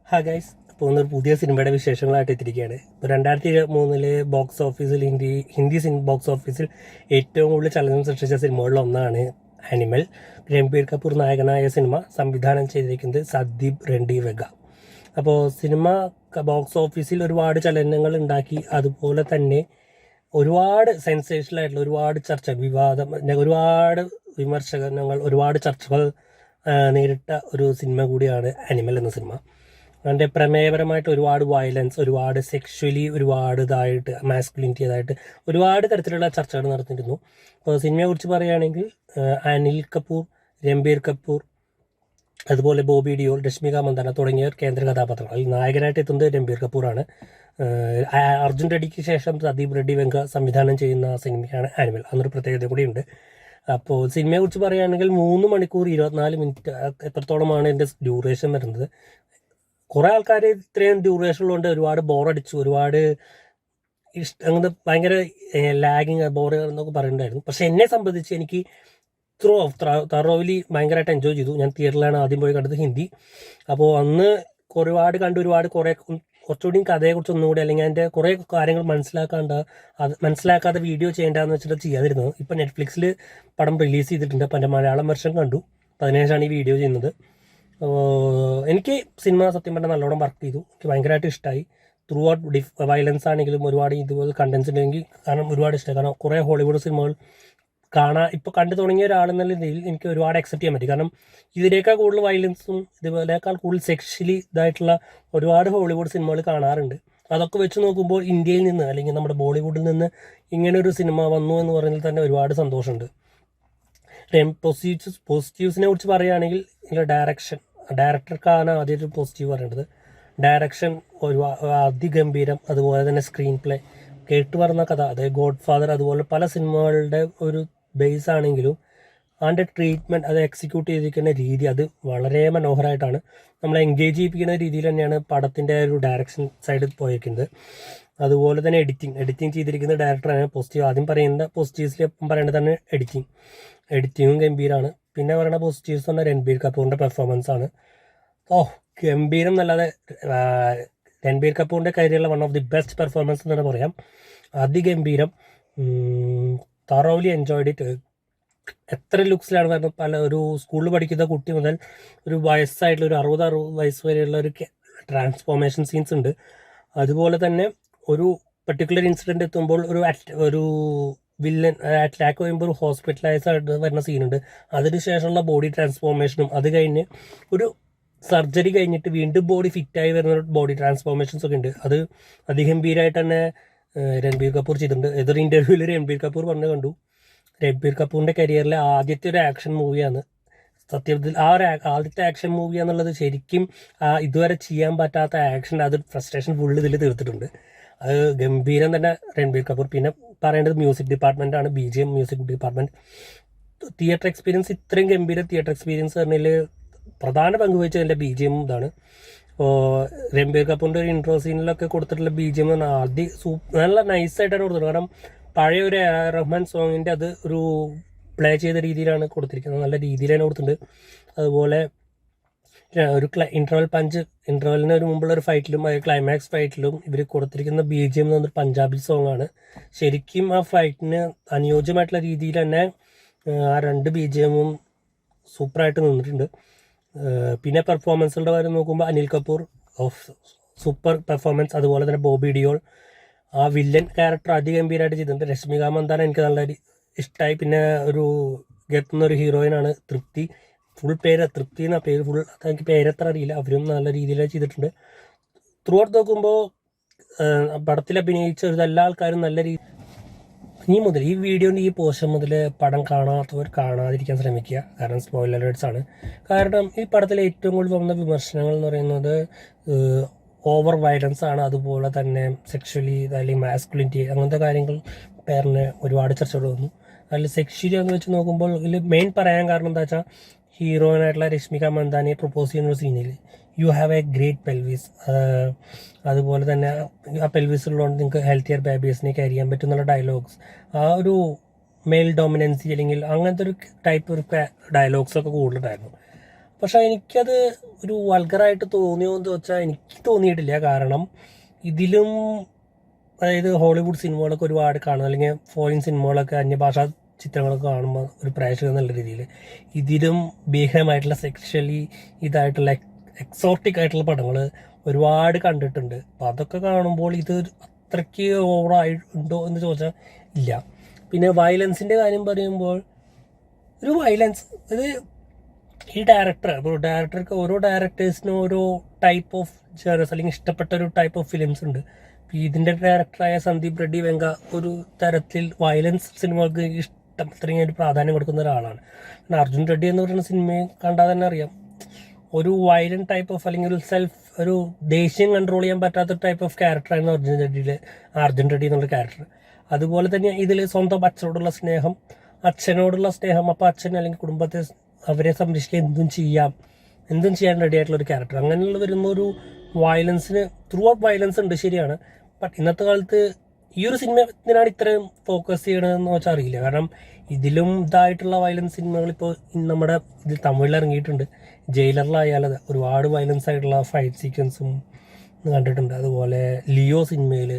ഹാ ഗൈസ്, അപ്പോൾ ഒരു പുതിയ സിനിമയുടെ വിശേഷങ്ങളായിട്ട് എത്തിയിരിക്കുകയാണ്. ഇപ്പോൾ 2023 ബോക്സ് ഓഫീസിൽ ഹിന്ദി ബോക്സ് ഓഫീസിൽ ഏറ്റവും കൂടുതൽ ചലനം സൃഷ്ടിച്ച സിനിമകളിൽ ഒന്നാണ് ആനിമൽ. രൺബീർ കപൂർ നായകനായ സിനിമ സംവിധാനം ചെയ്തിരിക്കുന്നത് സന്ദീപ് റെഡ്ഡി വെഗ. അപ്പോൾ സിനിമ ബോക്സ് ഓഫീസിൽ ഒരുപാട് ചലനങ്ങൾ ഉണ്ടാക്കി, അതുപോലെ തന്നെ ഒരുപാട് സെൻസേഷണൽ ആയിട്ടുള്ള ഒരുപാട് വിവാദം, ഒരുപാട് വിമർശനങ്ങൾ, ഒരുപാട് ചർച്ചകൾ നേരിട്ട ഒരു സിനിമ കൂടിയാണ് ആനിമൽ എന്ന സിനിമ. അതിൻ്റെ പ്രമേയപരമായിട്ട് ഒരുപാട് വയലൻസ്, ഒരുപാട് സെക്ഷലി, ഒരുപാട് ഇതായിട്ട് മാസ്കുലിനിറ്റി ആയിട്ട് ഒരുപാട് തരത്തിലുള്ള ചർച്ചകൾ നടന്നിരുന്നു. അപ്പോൾ സിനിമയെക്കുറിച്ച് പറയുകയാണെങ്കിൽ അനിൽ കപൂർ, രൺബീർ കപൂർ, അതുപോലെ ബോബി ഡിയോൾ, രശ്മിക മന്ദാന തുടങ്ങിയവർ കേന്ദ്ര കഥാപാത്രങ്ങൾ. അതിൽ നായകനായിട്ട് എത്തുന്നത് രൺബീർ കപൂറാണ്. അർജുൻ റെഡ്ഡിക്ക് ശേഷം സന്ദീപ് റെഡ്ഡി വെങ്ക സംവിധാനം ചെയ്യുന്ന സിനിമയാണ് ആനിമൽ. അന്നൊരു പ്രത്യേകത കൂടിയുണ്ട്. അപ്പോൾ സിനിമയെക്കുറിച്ച് പറയുകയാണെങ്കിൽ 3 മണിക്കൂർ 24 മിനിറ്റ് എത്രത്തോളമാണ് എൻ്റെ ഡ്യൂറേഷൻ വരുന്നത്. കുറേ ആൾക്കാർ ഇത്രയും ഡ്യൂറേഷൻ ഉള്ളതുകൊണ്ട് ഒരുപാട് ബോറടിച്ചു, ഒരുപാട് അങ്ങനത്തെ ഭയങ്കര ലാഗിങ് ബോർ എന്നൊക്കെ പറയുന്നുണ്ടായിരുന്നു. പക്ഷെ എന്നെ സംബന്ധിച്ച് എനിക്ക് തറോവിലി ഭയങ്കരമായിട്ട് എൻജോയ് ചെയ്തു. ഞാൻ തിയേറ്ററിലാണ് ആദ്യം പോയി കണ്ടത്, ഹിന്ദി. അപ്പോൾ അന്ന് ഒരുപാട് കുറച്ചുകൂടി കഥയെക്കുറിച്ച് ഒന്നുകൂടി, അല്ലെങ്കിൽ അതിൻ്റെ കുറേ കാര്യങ്ങൾ മനസ്സിലാക്കാതെ വീഡിയോ ചെയ്യേണ്ടതെന്ന് വെച്ചിട്ട് ചെയ്യാതിരുന്നത്. ഇപ്പം നെറ്റ്ഫ്ലിക്സിൽ പടം റിലീസ് ചെയ്തിട്ടുണ്ട്. അപ്പം എൻ്റെ മലയാളം വെർഷൻ കണ്ടു. 15 ഈ വീഡിയോ ചെയ്യുന്നത്. എനിക്ക് സിനിമ സത്യം പറഞ്ഞാൽ നല്ലോണം വർക്ക് ചെയ്തു. എനിക്ക് ഭയങ്കരമായിട്ട് ഇഷ്ടമായി. ത്രൂ ഔട്ട് വയലൻസ് ആണെങ്കിലും ഒരുപാട് ഇതുപോലെ കണ്ടൻസ് ഉണ്ടെങ്കിൽ കാരണം ഒരുപാട് ഇഷ്ടമായി. കാരണം കുറേ ഹോളിവുഡ് സിനിമകൾ ഇപ്പോൾ കണ്ടു തുടങ്ങിയ ഒരാളെന്നുള്ള രീതിയിൽ എനിക്ക് ഒരുപാട് അക്സെപ്റ്റ് ചെയ്യാൻ പറ്റി. കാരണം ഇതിനേക്കാൾ കൂടുതൽ വയലൻസും ഇതുപോലെക്കാൾ കൂടുതൽ സെക്ഷലി ഇതായിട്ടുള്ള ഒരുപാട് ഹോളിവുഡ് സിനിമകൾ കാണാറുണ്ട്. അതൊക്കെ വെച്ച് നോക്കുമ്പോൾ ഇന്ത്യയിൽ നിന്ന്, അല്ലെങ്കിൽ നമ്മുടെ ബോളിവുഡിൽ നിന്ന് ഇങ്ങനെ ഒരു സിനിമ വന്നു എന്ന് പറയുന്നതിൽ തന്നെ ഒരുപാട് സന്തോഷമുണ്ട്. പോസിറ്റീവ്സിനെ കുറിച്ച് പറയുകയാണെങ്കിൽ ഡയറക്ടർക്കാണ് ആദ്യം ഒരു പോസിറ്റീവ് പറയേണ്ടത്. ഡയറക്ഷൻ അതിഗംഭീരം, അതുപോലെ തന്നെ സ്ക്രീൻ പ്ലേ, കേട്ടുപറഞ്ഞ കഥ, അതായത് ഗോഡ് ഫാദർ, അതുപോലെ പല സിനിമകളുടെ ഒരു ബേസ് ആണെങ്കിലും അതിൻ്റെ ട്രീറ്റ്മെൻറ്റ്, അത് എക്സിക്യൂട്ട് ചെയ്തിരിക്കുന്ന രീതി, അത് വളരെ മനോഹരമായിട്ടാണ് നമ്മളെ എൻഗേജ് ചെയ്യിപ്പിക്കുന്ന രീതിയിൽ തന്നെയാണ് പടത്തിൻ്റെ ഒരു ഡയറക്ഷൻ സൈഡിൽ പോയിരിക്കുന്നത്. അതുപോലെ തന്നെ എഡിറ്റിംഗ് ചെയ്തിരിക്കുന്ന ഡയറക്ടറാണ് പോസിറ്റീവ്. ആദ്യം പറയുന്ന പോസിറ്റീവ്സിൽ പറയേണ്ടത് തന്നെ എഡിറ്റിങ്ങും ഗംഭീരമാണ്. പിന്നെ പറയുന്ന പോസിറ്റീവ്സ് പറഞ്ഞാൽ രൺബീർ കപൂറിൻ്റെ പെർഫോമൻസ് ആണ്. ഗംഭീരം എന്നല്ലാതെ രൺബീർ കപൂറിൻ്റെ കരിയറിലെ one of the best performance എന്ന് തന്നെ പറയാം. അതിഗംഭീരം. Thoroughly enjoyed it. എത്ര ലുക്സിലാണ് വരുന്നത്. ഒരു സ്കൂളിൽ പഠിക്കുന്ന കുട്ടി മുതൽ ഒരു വയസ്സായിട്ടുള്ള ഒരു 60 വയസ്സ് വരെയുള്ള ഒരു ട്രാൻസ്ഫോർമേഷൻ സീൻസ് ഉണ്ട്. അതുപോലെ തന്നെ ഒരു പെർട്ടിക്കുലർ ഇൻസിഡൻറ്റ് എത്തുമ്പോൾ ഒരു വില്ലൻ അറ്റാക്ക് ചെയ്യുമ്പോൾ ഒരു ഹോസ്പിറ്റലൈസ് ആയിട്ട് വരുന്ന സീനുണ്ട്. അതിനുശേഷമുള്ള ബോഡി ട്രാൻസ്ഫോർമേഷനും, അത് കഴിഞ്ഞ് ഒരു സർജറി കഴിഞ്ഞിട്ട് വീണ്ടും ബോഡി ഫിറ്റായി വരുന്ന ബോഡി ട്രാൻസ്ഫോർമേഷൻസ് ഒക്കെ ഉണ്ട്. അത് അതിഗംഭീരമായിട്ട് തന്നെ രൺബീർ കപൂർ ചെയ്തിട്ടുണ്ട്. ഏതൊരു ഇൻ്റർവ്യൂവിൽ രൺബീർ കപൂർ പറഞ്ഞു കണ്ടു, രൺബീർ കപൂറിൻ്റെ കരിയറിലെ ആദ്യത്തെ ഒരു ആക്ഷൻ മൂവിയാണ്. സത്യത്തിൽ ആദ്യത്തെ ആക്ഷൻ മൂവി എന്നുള്ളത് ശരിക്കും ഇതുവരെ ചെയ്യാൻ പറ്റാത്ത ആക്ഷൻ, അത് ഫ്രസ്ട്രേഷൻ ഫുള്ള് ഇതിൽ തീർത്തിട്ടുണ്ട്. അത് ഗംഭീരം തന്നെ രൺബീർ കപൂർ. പിന്നെ പറയേണ്ടത് മ്യൂസിക് ഡിപ്പാർട്ട്മെൻറ്റാണ്. BGM music department. Theatre experience, ഇത്രയും ഗംഭീര തിയേറ്റർ എക്സ്പീരിയൻസ് പറഞ്ഞതിൽ പ്രധാന പങ്ക് വഹിച്ചതിൻ്റെ BGM ഇതാണ്. ഇപ്പോൾ രൺബീർ കപൂറിൻ്റെ ഒരു ഇൻട്രോ സീനിലൊക്കെ കൊടുത്തിട്ടുള്ള BGM എന്ന് പറഞ്ഞാൽ നല്ല നൈസായിട്ടാണ് കൊടുത്തിട്ടുള്ളത്. കാരണം പഴയ ഒരു റഹ്മാൻ സോങ്ങിൻ്റെ അത് ഒരു പ്ലേ ചെയ്ത രീതിയിലാണ് കൊടുത്തിരിക്കുന്നത്. നല്ല രീതിയിലാണ് കൊടുത്തിട്ടുണ്ട്. അതുപോലെ ഒരു ഇൻ്റർവെലിന് ഒരു മുമ്പുള്ള ഒരു ഫൈറ്റിലും ക്ലൈമാക്സ് ഫൈറ്റിലും ഇവർ കൊടുത്തിരിക്കുന്ന BGM എന്ന് പറഞ്ഞൊരു പഞ്ചാബി സോങ്ങാണ്. ശരിക്കും ആ ഫൈറ്റിന് അനുയോജ്യമായിട്ടുള്ള രീതിയിൽ തന്നെ ആ 2 BGMഉം സൂപ്പറായിട്ട് നിന്നിട്ടുണ്ട്. പിന്നെ പെർഫോമൻസുകളുടെ കാര്യം നോക്കുമ്പോൾ അനിൽ കപൂർ സൂപ്പർ പെർഫോമൻസ്. അതുപോലെ തന്നെ ബോബി ഡിയോൾ ആ വില്ലൻ ക്യാരക്ടർ അതിഗംഭീരമായിട്ട് ചെയ്തിട്ടുണ്ട്. രശ്മിക മന്ദാന എനിക്ക് നല്ല ഇഷ്ടമായി. പിന്നെ ഒരു ഹീറോയിനാണ് തൃപ്തി. ഫുൾ പേര് തൃപ്തി എന്ന പേര്, ഫുൾ എനിക്ക് പേരെത്ര അറിയില്ല. അവരും നല്ല രീതിയിൽ ചെയ്തിട്ടുണ്ട്. ത്രൂ ഔട്ട് നോക്കുമ്പോൾ പടത്തിൽ അഭിനയിച്ച എല്ലാ ആൾക്കാരും നല്ല രീതി. ഈ വീഡിയോൻ്റെ ഈ പോർഷൻ മുതൽ പടം കാണാത്തവർ കാണാതിരിക്കാൻ ശ്രമിക്കുക. കാരണം സ്പോയിലർ അലേർട്സ് ആണ്. കാരണം ഈ പടത്തിലെ ഏറ്റവും കൂടുതൽ വന്ന വിമർശനങ്ങൾ എന്ന് പറയുന്നത് ഓവർ വയലൻസ് ആണ്. അതുപോലെ തന്നെ സെക്ഷലി അല്ലെങ്കിൽ മാസ്കുലിനിറ്റി അങ്ങനത്തെ കാര്യങ്ങൾ പേരിന് ഒരുപാട് ചർച്ചകൾ വന്നു. അതിൽ സെക്ഷലി എന്ന് വെച്ച് നോക്കുമ്പോൾ ഇതിൽ മെയിൻ പറയാൻ കാരണം എന്താ വെച്ചാൽ, ഹീറോയിനായിട്ടുള്ള രശ്മിക മന്ദാനയെ പ്രൊപ്പോസ് ചെയ്യുന്ന ഒരു സീനിൽ you have A great pelvis, അതുപോലെ തന്നെ ആ പെൽവിസുള്ളതുകൊണ്ട് നിങ്ങൾക്ക് ഹെൽത്തിയർ ബേബീസിനെ ക്യാരി ചെയ്യാൻ പറ്റും എന്നുള്ള ഡയലോഗ്സ്, ആ ഒരു മെയിൽ ഡോമിനൻസി അല്ലെങ്കിൽ അങ്ങനത്തെ ഒരു ടൈപ്പ് ഒരു ഡയലോഗ്സൊക്കെ കൂടുതലുണ്ടായിരുന്നു. പക്ഷെ എനിക്കത് ഒരു വൾഗറായിട്ട് തോന്നിയോ എന്ന് ചോദിച്ചാൽ എനിക്ക് തോന്നിയിട്ടില്ല. കാരണം ഇതിലും അതായത് ഹോളിവുഡ് സിനിമകളൊക്കെ ഒരുപാട് കാണും, അല്ലെങ്കിൽ ഫോറിൻ സിനിമകളൊക്കെ അന്യഭാഷാ ചിത്രങ്ങളൊക്കെ കാണുമ്പോൾ ഒരു പ്രേക്ഷകൻ എന്നുള്ള രീതിയിൽ ഇതിലും ഭീകരമായിട്ടുള്ള സെക്ഷലി ഇതായിട്ടുള്ള എക്സോട്ടിക് ആയിട്ടുള്ള പടങ്ങൾ ഒരുപാട് കണ്ടിട്ടുണ്ട്. അപ്പോൾ അതൊക്കെ കാണുമ്പോൾ ഇത് അത്രയ്ക്ക് ഓവറായിട്ടുണ്ടോ എന്ന് ചോദിച്ചാൽ ഇല്ല. പിന്നെ വയലൻസിൻ്റെ കാര്യം പറയുമ്പോൾ ഒരു വയലൻസ് ഇത് ഈ ഡയറക്ടർ, അപ്പോൾ ഡയറക്ടർക്ക് ഓരോ ഡയറക്ടേഴ്സിനും ഓരോ ടൈപ്പ് ഓഫ് ജേണേഴ്സ് അല്ലെങ്കിൽ ഇഷ്ടപ്പെട്ട ഒരു ടൈപ്പ് ഓഫ് ഫിലിംസ് ഉണ്ട്. അപ്പോൾ ഇതിൻ്റെ ഡയറക്ടറായ സന്ദീപ് റെഡ്ഡി വെങ്ക ഒരു തരത്തിൽ വയലൻസ് സിനിമകൾക്ക് അത്രയും ഒരു പ്രാധാന്യം കൊടുക്കുന്ന ഒരാളാണ്. കാരണം അർജുൻ റെഡ്ഡി എന്ന് പറയുന്ന സിനിമയെ കണ്ടാൽ തന്നെ അറിയാം, ഒരു വയലന്റ് ടൈപ്പ് ഓഫ് അല്ലെങ്കിൽ ഒരു ദേഷ്യം കൺട്രോൾ ചെയ്യാൻ പറ്റാത്ത ടൈപ്പ് ഓഫ് ക്യാരക്ടറായിരുന്നു അർജുൻ റെഡ്ഡി എന്നുള്ള ക്യാരക്ടർ. അതുപോലെ തന്നെ ഇതിൽ സ്വന്തം അച്ഛനോടുള്ള സ്നേഹം, അപ്പോൾ അച്ഛൻ അല്ലെങ്കിൽ കുടുംബത്തെ അവരെ സംരക്ഷിക്കാൻ എന്തും ചെയ്യാൻ റെഡി ആയിട്ടുള്ള ഒരു ക്യാരക്ടർ. അങ്ങനെയുള്ള വരുന്ന ഒരു വയലൻസിന് ത്രൂ ഔട്ട് വയലൻസ് ഉണ്ട്, ശരിയാണ്. ബട്ട് ഇന്നത്തെ കാലത്ത് ഈ ഒരു സിനിമ എന്തിനാണ് ഇത്രയും ഫോക്കസ് ചെയ്യണതെന്ന് വെച്ചാൽ അറിയില്ല. കാരണം ഇതിലും ഇതായിട്ടുള്ള വയലൻസ് സിനിമകൾ ഇപ്പോൾ നമ്മുടെ ഇതിൽ തമിഴിൽ ഇറങ്ങിയിട്ടുണ്ട്. ജയിലറിലായാലും ഒരുപാട് വയലൻസ് ആയിട്ടുള്ള ഫൈറ്റ് സീക്വൻസും കണ്ടിട്ടുണ്ട്. അതുപോലെ ലിയോ സിനിമയിൽ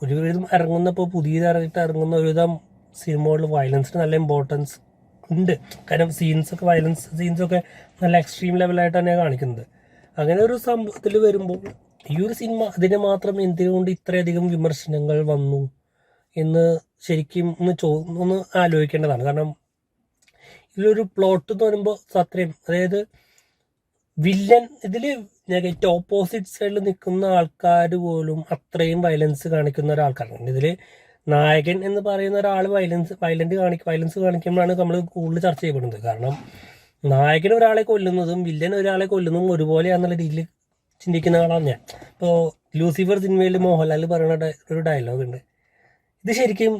ഒരുവിധം ഇപ്പോൾ പുതിയതായിട്ട് ഇറങ്ങുന്ന ഒരുവിധം സിനിമകളിൽ വയലൻസിന് നല്ല ഇമ്പോർട്ടൻസ് ഉണ്ട്. കാരണം വയലൻസ് സീൻസൊക്കെ നല്ല എക്സ്ട്രീം ലെവലായിട്ട് തന്നെ കാണിക്കുന്നത്. അങ്ങനെ ഒരു സംഭവത്തിൽ വരുമ്പോൾ ഈ ഒരു സിനിമ അതിനെ മാത്രം എന്തുകൊണ്ട് ഇത്രയധികം വിമർശനങ്ങൾ വന്നു എന്ന് ശരിക്കും ഒന്ന് ആലോചിക്കേണ്ടതാണ്. കാരണം ഇതിലൊരു പ്ലോട്ട് എന്ന് പറയുമ്പോൾ സത്യം, അതായത് വില്ലൻ ഇതിൽ നെഗറ്റീവ് ഓപ്പോസിറ്റ് സൈഡിൽ നിൽക്കുന്ന ആൾക്കാർ പോലും അത്രയും വയലൻസ് കാണിക്കുന്ന ഒരാൾക്കാരാണ്. ഇതിൽ നായകൻ എന്ന് പറയുന്ന ഒരാൾ വയലൻസ് കാണിക്കുമ്പോഴാണ് നമ്മൾ കൂടുതൽ ചർച്ച ചെയ്യപ്പെടുന്നത്. കാരണം നായകൻ ഒരാളെ കൊല്ലുന്നതും വില്ലൻ ഒരാളെ കൊല്ലുന്നതും ഒരുപോലെയാണെന്നുള്ള രീതിയിൽ ചിന്തിക്കുന്ന ആളാണ് ഞാൻ. ഇപ്പോൾ ലൂസിഫർ സിനിമയിൽ മോഹൻലാൽ പറയുന്ന ഒരു ഡയലോഗ് ഉണ്ട്, ഇത് ശരിക്കും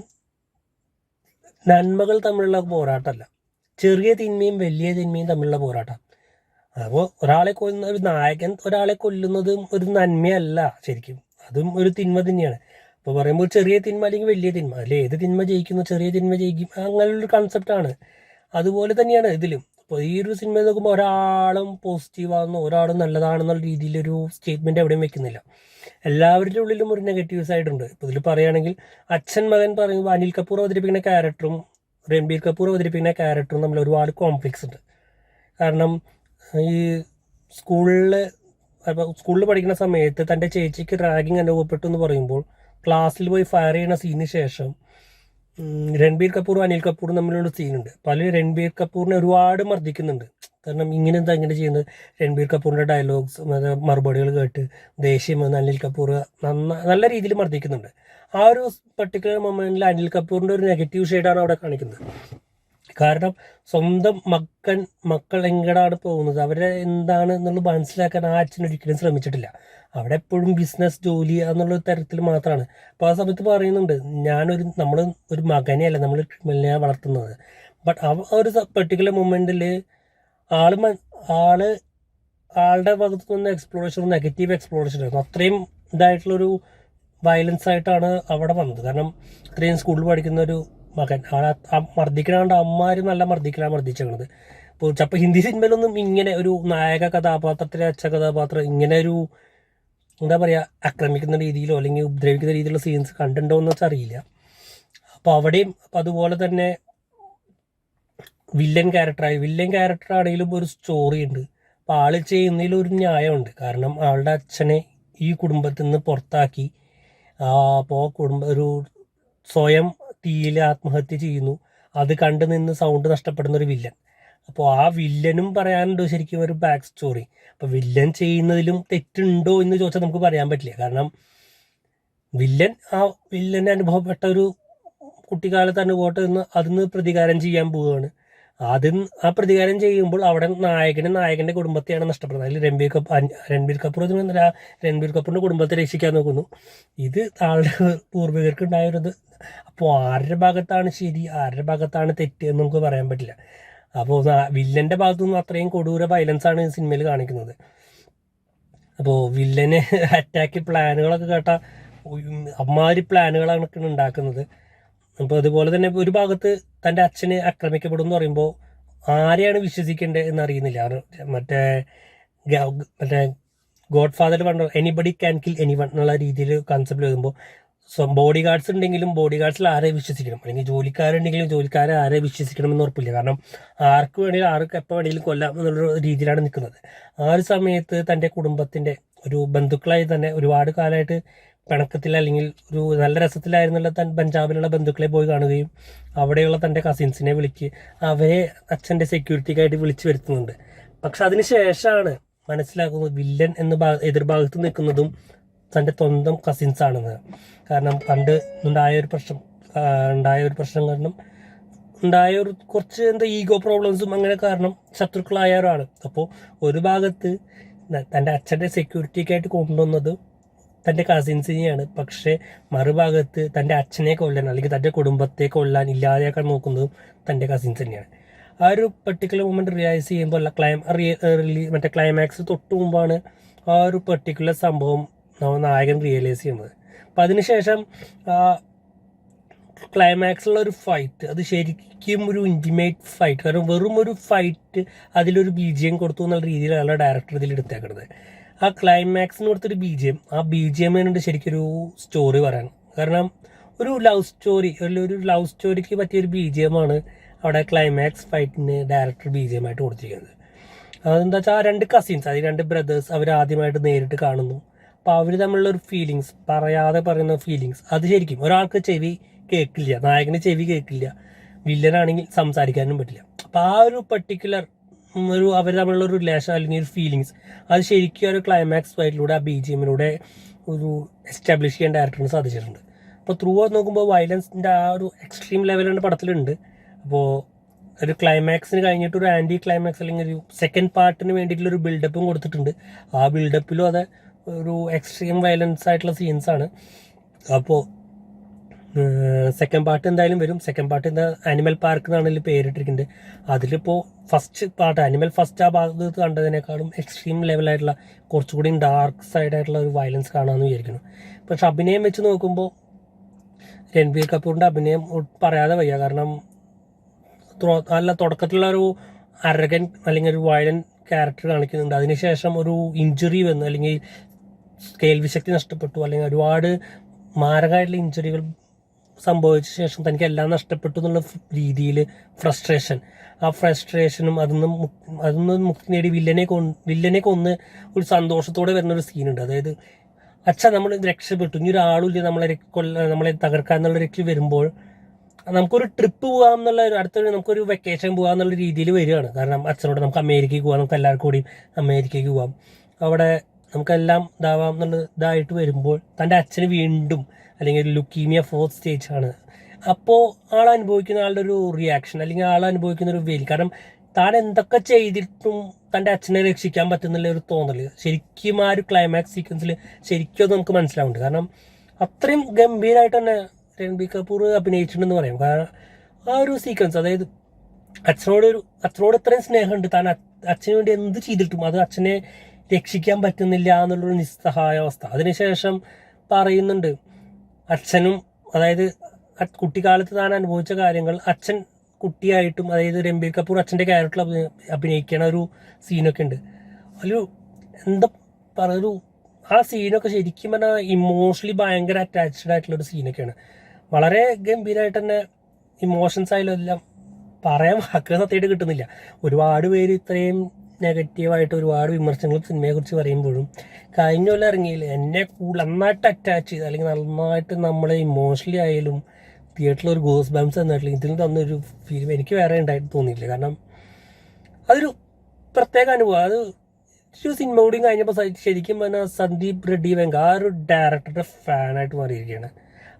നന്മകൾ തമ്മിലുള്ള പോരാട്ടമല്ല, ചെറിയ തിന്മയും വലിയ തിന്മയും തമ്മിലുള്ള പോരാട്ടം. അപ്പോൾ ഒരു നായകൻ ഒരാളെ കൊല്ലുന്നതും ഒരു നന്മയല്ല ശരിക്കും, അതും ഒരു തിന്മ തന്നെയാണ്. അപ്പോൾ പറയുമ്പോൾ ചെറിയ തിന്മ അല്ലെങ്കിൽ വലിയ തിന്മ, അല്ലെ ഏത് തിന്മ ജയിക്കുന്നു, ചെറിയ തിന്മ ജയിക്കും, അങ്ങനെയുള്ളൊരു കൺസെപ്റ്റാണ്. അതുപോലെ തന്നെയാണ് ഇതിലും. അപ്പോൾ ഈ ഒരു സിനിമ നോക്കുമ്പോൾ ഒരാളും പോസിറ്റീവാണെന്നോ ഒരാളും നല്ലതാണെന്നുള്ള രീതിയിലൊരു സ്റ്റേറ്റ്മെൻറ്റ് എവിടെയും വെക്കുന്നില്ല. എല്ലാവരുടെ ഉള്ളിലും ഒരു നെഗറ്റീവ് സൈഡ് ഉണ്ട്. ഇപ്പോൾ ഇതിൽ പറയുകയാണെങ്കിൽ അച്ഛൻ മകൻ പറയുമ്പോൾ അനിൽ കപൂർ അവതരിപ്പിക്കുന്ന ക്യാരക്ടറും രൺബീർ കപൂർ അവതരിപ്പിക്കുന്ന ക്യാരക്ടറും തമ്മിൽ ഒരുപാട് കോംപ്ലക്സ് ഉണ്ട്. കാരണം ഈ സ്കൂളിൽ പഠിക്കുന്ന സമയത്ത് തൻ്റെ ചേച്ചിക്ക് റാഗിങ് അനുഭവപ്പെട്ടു എന്ന് പറയുമ്പോൾ ക്ലാസ്സിൽ പോയി ഫയർ ചെയ്യുന്ന സീനിന് ശേഷം രൺബീർ കപൂറും അനിൽ കപൂറും തമ്മിലുള്ള സീനുണ്ട്. പല രൺബീർ കപൂറിനെ ഒരുപാട് മർദ്ദിക്കുന്നുണ്ട്. കാരണം ഇങ്ങനെ ചെയ്യുന്നത്, രൺബീർ കപൂറിൻ്റെ ഡയലോഗ്സ് മറുപടികൾ കേട്ട് ദേഷ്യം വന്ന് അനിൽ കപൂർ നല്ല രീതിയിൽ മർദ്ദിക്കുന്നുണ്ട്. ആ ഒരു പർട്ടിക്കുലർ മൊമെന്റിൽ അനിൽ കപൂറിൻ്റെ ഒരു നെഗറ്റീവ് ഷെയ്ഡാണ് അവിടെ കാണിക്കുന്നത്. കാരണം സ്വന്തം മക്കൾ എങ്ങടാണ് പോകുന്നത്, അവരെ എന്താണ് എന്നുള്ളത് മനസ്സിലാക്കാൻ ആ അച്ഛൻ ഒരിക്കലും ശ്രമിച്ചിട്ടില്ല. അവിടെ എപ്പോഴും ബിസിനസ് ജോലി എന്നുള്ള തരത്തിൽ മാത്രമാണ്. അപ്പോൾ ആ സമയത്ത് പറയുന്നുണ്ട്, നമ്മൾ ഒരു മകനെയല്ല നമ്മൾ ക്രിമിനലിനെ വളർത്തുന്നത്. ബട്ട് ആ ഒരു പെർട്ടിക്കുലർ മൊമെന്റിൽ ആളുടെ ഭാഗത്ത് നിന്ന് നെഗറ്റീവ് എക്സ്പ്ലോറേഷൻ ആയിരുന്നു. അത്രയും ഇതായിട്ടുള്ളൊരു വയലൻസ് ആയിട്ടാണ് അവിടെ വന്നത്. കാരണം ഇത്രയും സ്കൂളിൽ പഠിക്കുന്ന ഒരു മകൻ മർദ്ദിക്കണാണ്ട് അമ്മമാര് നല്ല മർദ്ദിച്ചത്. ഇപ്പോൾ ചിലപ്പോൾ ഹിന്ദി സിനിമയിലൊന്നും ഇങ്ങനെ ഒരു നായക കഥാപാത്രത്തിലെ അച്ഛ കഥാപാത്രം ഇങ്ങനെ ഒരു എന്താ പറയുക ആക്രമിക്കുന്ന രീതിയിലോ അല്ലെങ്കിൽ ഉപദ്രവിക്കുന്ന രീതിയിലുള്ള സീൻസ് കണ്ടിട്ടുണ്ടോ എന്ന് വെച്ചാൽ അറിയില്ല. അപ്പോൾ അവിടെയും അതുപോലെ തന്നെ വില്ലൻ ക്യാരക്ടറാണെങ്കിലും ഒരു സ്റ്റോറി ഉണ്ട്. അപ്പോൾ ആള് ചെയ്യുന്നതിൽ ഒരു ന്യായമുണ്ട്. കാരണം ആളുടെ അച്ഛനെ ഈ കുടുംബത്തിൽ നിന്ന് പുറത്താക്കി അപ്പോൾ ഒരു സ്വയം തീയിൽ ആത്മഹത്യ ചെയ്യുന്നു. അത് കണ്ടു നിന്ന് സൗണ്ട് നഷ്ടപ്പെടുന്ന ഒരു വില്ലൻ. അപ്പോൾ ആ വില്ലനും പറയാനുണ്ട് ശരിക്കും ഒരു ബാക്ക് സ്റ്റോറി. അപ്പോൾ വില്ലൻ ചെയ്യുന്നതിലും തെറ്റുണ്ടോ എന്ന് ചോദിച്ചാൽ നമുക്ക് പറയാൻ പറ്റില്ല. കാരണം വില്ലന് അനുഭവപ്പെട്ട ഒരു കുട്ടിക്കാലത്ത് അനുഭവപ്പെട്ട് അതിന് പ്രതികാരം ചെയ്യാൻ പോവുകയാണ്. ആ പ്രതികാരം ചെയ്യുമ്പോൾ അവിടെ നായകന്റെ കുടുംബത്തെയാണ് നഷ്ടപ്പെടുന്നത്. അതിൽ രൺബീർ കപൂറിന്റെ കുടുംബത്തെ രക്ഷിക്കാൻ നോക്കുന്നു. ഇത് ആളുടെ പൂർവികർക്ക് ഉണ്ടായത്. അപ്പോൾ ആരുടെ ഭാഗത്താണ് ശരി, ആരുടെ ഭാഗത്താണ് തെറ്റ് എന്ന് നമുക്ക് പറയാൻ പറ്റില്ല. അപ്പോൾ വില്ലന്റെ ഭാഗത്തു നിന്ന് അത്രയും കൊടൂര വയലൻസ് ആണ് സിനിമയിൽ കാണിക്കുന്നത്. അപ്പോൾ വില്ലന് അറ്റാക്ക് പ്ലാനുകളൊക്കെ കേട്ടാൽ അമ്മാതിരി പ്ലാനുകളാണ് ഉണ്ടാക്കുന്നത്. അപ്പോൾ അതുപോലെ തന്നെ ഒരു ഭാഗത്ത് തൻ്റെ അച്ഛന് ആക്രമിക്കപ്പെടും എന്ന് പറയുമ്പോൾ ആരെയാണ് വിശ്വസിക്കേണ്ടത് എന്ന് അറിയുന്നില്ല. മറ്റേ മറ്റേ ഗോഡ് ഫാദർ പറഞ്ഞ എനിബഡി ക്യാൻ കിൽ എനിവൺ എന്നുള്ള രീതിയിൽ കൺസെപ്റ്റ് വരുമ്പോൾ ബോഡി ഗാർഡ്സ് ഉണ്ടെങ്കിലും ബോഡി ഗാർഡ്സിൽ ആരെ വിശ്വസിക്കണം, അല്ലെങ്കിൽ ജോലിക്കാരുണ്ടെങ്കിലും ജോലിക്കാരെ ആരെ വിശ്വസിക്കണം എന്ന് ഉറപ്പില്ല. കാരണം ആർക്ക് വേണമെങ്കിലും ആർക്ക് എപ്പോൾ വേണമെങ്കിലും കൊല്ലാം എന്നുള്ള രീതിയിലാണ് നിൽക്കുന്നത്. ആ ഒരു സമയത്ത് തൻ്റെ കുടുംബത്തിൻ്റെ ഒരു ബന്ധുക്കളായി തന്നെ ഒരുപാട് കാലമായിട്ട് പിണക്കത്തിൽ അല്ലെങ്കിൽ ഒരു നല്ല രസത്തിലായിരുന്നുള്ള പഞ്ചാബിലുള്ള ബന്ധുക്കളെ പോയി കാണുകയും അവിടെയുള്ള തൻ്റെ കസിൻസിനെ വിളിക്ക് അവരെ അച്ഛൻ്റെ സെക്യൂരിറ്റിക്കായിട്ട് വിളിച്ചു വരുത്തുന്നുണ്ട്. പക്ഷെ അതിന് ശേഷമാണ് മനസ്സിലാക്കുന്നത് വില്ലൻ എന്ന് എതിർഭാഗത്ത് നിൽക്കുന്നതും തൻ്റെ സ്വന്തം കസിൻസ് ആണെന്ന്. കാരണം പണ്ട് ഉണ്ടായ ഒരു പ്രശ്നം കാരണം ഉണ്ടായ ഒരു കുറച്ച് ഈഗോ പ്രോബ്ലംസും അങ്ങനെ കാരണം ശത്രുക്കളായവരാണ്. അപ്പോൾ ഒരു ഭാഗത്ത് തൻ്റെ അച്ഛൻ്റെ സെക്യൂരിറ്റിക്കായിട്ട് കൊണ്ടുവന്നത് തൻ്റെ കസിൻസിനെയാണ്, പക്ഷേ മറുഭാഗത്ത് തൻ്റെ അച്ഛനെ കൊല്ലാൻ അല്ലെങ്കിൽ തൻ്റെ കുടുംബത്തെ കൊല്ലാൻ ഇല്ലാതെയാക്കാൻ നോക്കുന്നതും തൻ്റെ കസിൻസ് തന്നെയാണ്. ആ ഒരു പെർട്ടിക്കുലർ മൊമെന്റ് റിയലൈസ് ചെയ്യുമ്പോൾ മറ്റേ ക്ലൈമാക്സ് തൊട്ട് മുമ്പാണ് ആ ഒരു പെർട്ടിക്കുലർ സംഭവം നായകൻ റിയലൈസ് ചെയ്യുന്നത്. അപ്പം അതിനുശേഷം ക്ലൈമാക്സിലുള്ള ഒരു ഫൈറ്റ് അത് ശരിക്കും ഒരു ഇൻറ്റിമേറ്റ് ഫൈറ്റ്, കാരണം വെറും ഒരു ഫൈറ്റ് അതിലൊരു BGM കൊടുത്തു എന്നുള്ള രീതിയിലാണ് ഡയറക്ടർ ഇതിൽ എടുത്തേക്കുന്നത്. ആ ക്ലൈമാക്സിന് കൊടുത്തൊരു BGM, ആ BGM കൊണ്ട് ശരിക്കൊരു സ്റ്റോറി പറയാൻ, കാരണം ഒരു ലവ് സ്റ്റോറിക്ക് പറ്റിയൊരു BGM ആണ് അവിടെ ക്ലൈമാക്സ് ഫൈറ്റിന് ഡയറക്ടർ BGM ആയിട്ട് കൊടുത്തിരിക്കുന്നത്. അതെന്താ വെച്ചാൽ ആ 2 കസിൻസ്, അത് 2 ബ്രദേഴ്സ് അവർ ആദ്യമായിട്ട് നേരിട്ട് കാണുന്നു. അപ്പോൾ അവർ തമ്മിലുള്ള ഒരു ഫീലിങ്സ്, പറയാതെ പറയുന്ന ഫീലിങ്സ്, അത് ശരിക്കും ഒരാൾക്ക് ചെവി കേൾക്കില്ല, നായകന് ചെവി കേൾക്കില്ല, വില്ലനാണെങ്കിൽ സംസാരിക്കാനും പറ്റില്ല. അപ്പോൾ ആ ഒരു പെർട്ടിക്കുലർ അവർ തമ്മിലുള്ള ഒരു റിലേഷൻ അല്ലെങ്കിൽ ഒരു ഫീലിങ്സ് അത് ശരിക്കും ഒരു ക്ലൈമാക്സ് ഫൈറ്റിലൂടെ ആ BGMലൂടെ ഒരു എസ്റ്റാബ്ലിഷ് ചെയ്യാൻ ഡയറക്ടറിന് സാധിച്ചിട്ടുണ്ട്. അപ്പോൾ ത്രൂ ഔട്ട് നോക്കുമ്പോൾ വയലൻസിൻ്റെ ആ ഒരു എക്സ്ട്രീം ലെവലിൻ്റെ പടത്തിലുണ്ട്. അപ്പോൾ ഒരു ക്ലൈമാക്സിന് കഴിഞ്ഞിട്ട് ഒരു ആൻറ്റി ക്ലൈമാക്സ് അല്ലെങ്കിൽ ഒരു സെക്കൻഡ് പാർട്ടിന് വേണ്ടിയിട്ടുള്ളൊരു ബിൽഡപ്പും കൊടുത്തിട്ടുണ്ട്. ആ ബിൽഡപ്പിലും അത് ഒരു എക്സ്ട്രീം വയലൻസ് ആയിട്ടുള്ള സീൻസാണ്. അപ്പോൾ സെക്കൻഡ് പാർട്ട് എന്തായാലും വരും. സെക്കൻഡ് പാർട്ട് എന്താ ആനിമൽ പാർക്ക് എന്നാണ് പേരിട്ടിരിക്കുന്നത്. അതിലിപ്പോൾ ഫസ്റ്റ് പാർട്ട് ആനിമൽ ഫസ്റ്റ് ആ ഭാഗത്ത് കണ്ടതിനേക്കാളും എക്സ്ട്രീം ലെവലായിട്ടുള്ള കുറച്ചുകൂടി ഡാർക്ക് സൈഡായിട്ടുള്ള ഒരു വയലൻസ് കാണാമെന്ന് വിചാരിക്കുന്നു. പക്ഷെ അഭിനയം വെച്ച് നോക്കുമ്പോൾ രൺബീർ കപൂറിൻ്റെ അഭിനയം പറയാതെ വയ്യ. കാരണം നല്ല തുടക്കത്തിലുള്ള ഒരു അരഗൻ അല്ലെങ്കിൽ ഒരു വയലന്റ് ക്യാരക്ടർ കാണിക്കുന്നുണ്ട്. അതിനുശേഷം ഒരു ഇഞ്ചുറി വന്നു, അല്ലെങ്കിൽ കേൾവിശക്തി നഷ്ടപ്പെട്ടു, അല്ലെങ്കിൽ ഒരുപാട് മാരകമായിട്ടുള്ള ഇഞ്ചുറികൾ സംഭവിച്ച ശേഷം തനിക്ക് എല്ലാം നഷ്ടപ്പെട്ടു എന്നുള്ള രീതിയിൽ ആ ഫ്രസ്ട്രേഷനും അതൊന്നും മുക്തി നേടി വില്ലനെ കൊന്ന് ഒരു സന്തോഷത്തോടെ വരുന്ന ഒരു സീനുണ്ട്. അതായത് നമ്മൾ രക്ഷപ്പെട്ടു, ഇനി ഒരാളുമില്ല നമ്മളെ തകർക്കാൻ എന്നുള്ള രക്ഷ വരുമ്പോൾ നമുക്കൊരു ട്രിപ്പ് പോകാം എന്നുള്ള നമുക്കൊരു വെക്കേഷൻ പോകാം എന്നുള്ള രീതിയിൽ വരികയാണ്. കാരണം അച്ഛനോട് നമുക്ക് അമേരിക്കയ്ക്ക് പോകാം, നമുക്ക് എല്ലാവർക്കും കൂടി അമേരിക്കയ്ക്ക് പോകാം, അവിടെ നമുക്കെല്ലാം ഇതാവാം എന്നുള്ള ഇതായിട്ട് വരുമ്പോൾ തൻ്റെ അച്ഛന് വീണ്ടും അല്ലെങ്കിൽ ലുക്കീമിയ 4th സ്റ്റേജ് ആണ്. അപ്പോൾ അനുഭവിക്കുന്ന ആളുടെ ഒരു റിയാക്ഷൻ അല്ലെങ്കിൽ അനുഭവിക്കുന്ന ഒരു വെയിൽ, കാരണം താൻ എന്തൊക്കെ ചെയ്തിട്ടും തൻ്റെ അച്ഛനെ രക്ഷിക്കാൻ പറ്റുന്നുള്ള ഒരു തോന്നൽ ശരിക്കും ആ ഒരു ക്ലൈമാക്സ് സീക്വൻസിൽ ശരിക്കും അത് നമുക്ക് മനസ്സിലാവുന്നുണ്ട്. കാരണം അത്രയും ഗംഭീരമായിട്ട് തന്നെ രൺബീർ കപൂർ അഭിനയിച്ചിട്ടുണ്ടെന്ന് പറയാം. കാരണം ആ ഒരു സീക്വൻസ്, അതായത് അച്ഛനോട് ഇത്രയും സ്നേഹമുണ്ട്, താൻ അച്ഛന് വേണ്ടി എന്ത് ചെയ്തിട്ടും അത് അച്ഛനെ രക്ഷിക്കാൻ പറ്റുന്നില്ല എന്നുള്ളൊരു നിസ്സഹായാവസ്ഥ. അതിനുശേഷം പറയുന്നുണ്ട് അച്ഛനും, അതായത് കുട്ടിക്കാലത്ത് താൻ അനുഭവിച്ച കാര്യങ്ങൾ അച്ഛൻ കുട്ടിയായിട്ടും, അതായത് രൺബീർ കപൂർ അച്ഛൻ്റെ ക്യാരക്ടറിൽ അഭിനയിക്കണ ഒരു സീനൊക്കെ ഉണ്ട്. എന്താ പറയുക, ആ സീനൊക്കെ ശരിക്കും പറഞ്ഞാൽ ഇമോഷണലി ഭയങ്കര അറ്റാച്ച്ഡ് ആയിട്ടുള്ള ഒരു സീനൊക്കെയാണ്. വളരെ ഗംഭീരമായിട്ട് തന്നെ ഇമോഷൻസ് ആയാലും എല്ലാം പറയാൻ വാക്കുകൾ സത്യമായിട്ട് കിട്ടുന്നില്ല. ഒരുപാട് പേര് ഇത്രയും നെഗറ്റീവായിട്ട് ഒരുപാട് വിമർശനങ്ങൾ സിനിമയെക്കുറിച്ച് പറയുമ്പോഴും കഴിഞ്ഞ കൊല്ലം ഇറങ്ങിയില്ല എന്നെ നന്നായിട്ട് അറ്റാച്ച് ചെയ്ത് അല്ലെങ്കിൽ നന്നായിട്ട് നമ്മളെ ഇമോഷണലി ആയാലും തിയേറ്ററിൽ ഒരു ഗോസ് ബംസ് എന്നായിട്ടുള്ള ഇതിൽ തന്നൊരു ഫീലിംഗ് എനിക്ക് വേറെ ഉണ്ടായിട്ട് തോന്നിയില്ല. കാരണം അതൊരു പ്രത്യേക അനുഭവം. അത് ഒരു സിനിമ കൂടി കഴിഞ്ഞപ്പോൾ ശരിക്കും പറഞ്ഞാൽ സന്ദീപ് റെഡ്ഡി വെങ്ക ആ ഒരു ഡയറക്ടറുടെ ഫാനായിട്ട് മാറിയിരിക്കുകയാണ്.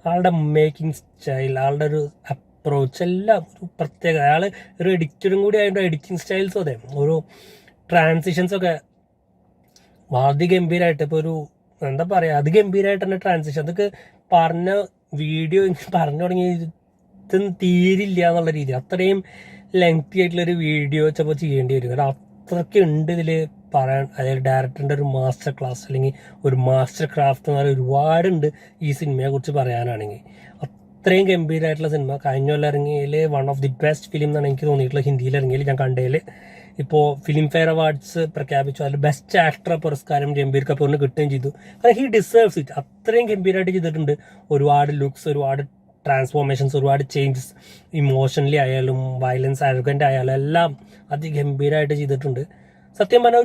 ആളുടെ മേക്കിംഗ് സ്റ്റൈൽ, ആളുടെ ഒരു അപ്രോച്ച് എല്ലാം ഒരു പ്രത്യേക. അയാൾ ഒരു എഡിറ്ററും കൂടി ആയതുകൊണ്ട് എഡിറ്റിംഗ് സ്റ്റൈൽസും അതെ, ഓരോ ട്രാൻസിഷൻസൊക്കെ അതിഗംഭീരമായിട്ട്, ഇപ്പോൾ ഒരു എന്താ പറയുക അതിഗംഭീരമായിട്ട് തന്നെ ട്രാൻസിഷൻ അതൊക്കെ പറഞ്ഞ വീഡിയോ പറഞ്ഞു തുടങ്ങി ഇതൊന്നും തീരില്ല എന്നുള്ള രീതി, അത്രയും ലെങ്തി ആയിട്ടുള്ളൊരു വീഡിയോ ചിലപ്പോൾ ചെയ്യേണ്ടി വരും. കാരണം അത്രയ്ക്ക് ഉണ്ട് ഇതിൽ പറയാൻ. അതായത് ഡയറക്ടറിൻ്റെ ഒരു മാസ്റ്റർ ക്ലാസ് അല്ലെങ്കിൽ ഒരു മാസ്റ്റർ ക്രാഫ്റ്റ് എന്ന് പറയുന്നത് ഒരുപാടുണ്ട് ഈ സിനിമയെ കുറിച്ച് പറയാനാണെങ്കിൽ. അത്രയും ഗംഭീരമായിട്ടുള്ള സിനിമ കഴിഞ്ഞ കൊല്ലം ഇറങ്ങിയതിൽ one of the best film എന്നാണ് എനിക്ക് തോന്നിയിട്ടുള്ളത്. ഹിന്ദിയിൽ ഇറങ്ങിയതിൽ ഞാൻ കണ്ടതിൽ ഇപ്പോൾ ഫിലിം ഫെയർ അവാർഡ്സ് പ്രഖ്യാപിച്ചു. അതിൽ ബെസ്റ്റ് ആക്ടർ പുരസ്കാരം രൺബീർ കപൂറിന് കിട്ടുകയും ചെയ്തു. കാരണം ഹി ഡിസേർവ്സ് ഇറ്റ്. അത്രയും ഗംഭീരമായിട്ട് ചെയ്തിട്ടുണ്ട്. ഒരുപാട് ലുക്സ്, ഒരുപാട് ട്രാൻസ്ഫോർമേഷൻസ്, ഒരുപാട് ചേഞ്ചസ്, ഇമോഷണലി ആയാലും വയലൻസ് അർഗൻ്റ് ആയാലും എല്ലാം അതിഗംഭീരമായിട്ട് ചെയ്തിട്ടുണ്ട്. സത്യം പറഞ്ഞാൽ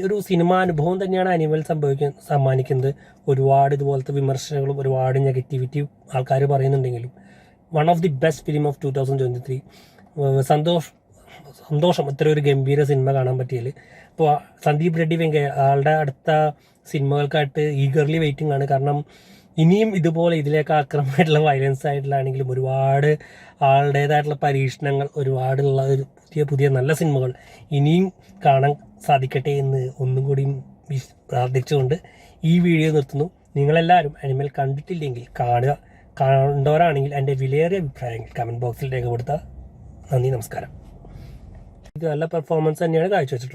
ഒരു സിനിമാ അനുഭവം തന്നെയാണ് അനിമൽ സമ്മാനിക്കുന്നത്. ഒരുപാട് ഇതുപോലത്തെ വിമർശനങ്ങളും ഒരുപാട് നെഗറ്റിവിറ്റി ആൾക്കാർ പറയുന്നുണ്ടെങ്കിലും one of the best film of 2023. സന്തോഷം ഇത്ര ഒരു ഗംഭീര സിനിമ കാണാൻ പറ്റിയതിൽ. ഇപ്പോൾ സന്ദീപ് റെഡ്ഡി വെങ്കയ്യ ആളുടെ അടുത്ത സിനിമകൾക്കായിട്ട് ഈഗർലി വെയിറ്റിംഗ് ആണ്. കാരണം ഇനിയും ഇതുപോലെ ഇതിലേക്ക് ആക്രമണമായിട്ടുള്ള വയലൻസ് ആയിട്ടുള്ളതാണെങ്കിലും ഒരുപാട് ആളുടേതായിട്ടുള്ള പരീക്ഷണങ്ങൾ, ഒരുപാടുള്ള ഒരു പുതിയ നല്ല സിനിമകൾ ഇനിയും കാണാൻ സാധിക്കട്ടെ എന്ന് ഒന്നും കൂടി പ്രാർത്ഥിച്ചുകൊണ്ട് ഈ വീഡിയോ നിർത്തുന്നു. നിങ്ങളെല്ലാവരും അനിമൽ കണ്ടിട്ടില്ലെങ്കിൽ കണ്ടവരാണെങ്കിൽ എൻ്റെ വിലയേറിയ അഭിപ്രായങ്ങൾ കമൻറ്റ് ബോക്സിൽ രേഖപ്പെടുത്തുക. നന്ദി, നമസ്കാരം. ഇത് നല്ല പെർഫോമൻസ് തന്നെയാണ് കാഴ്ചവെച്ചിട്ടുള്ളത്.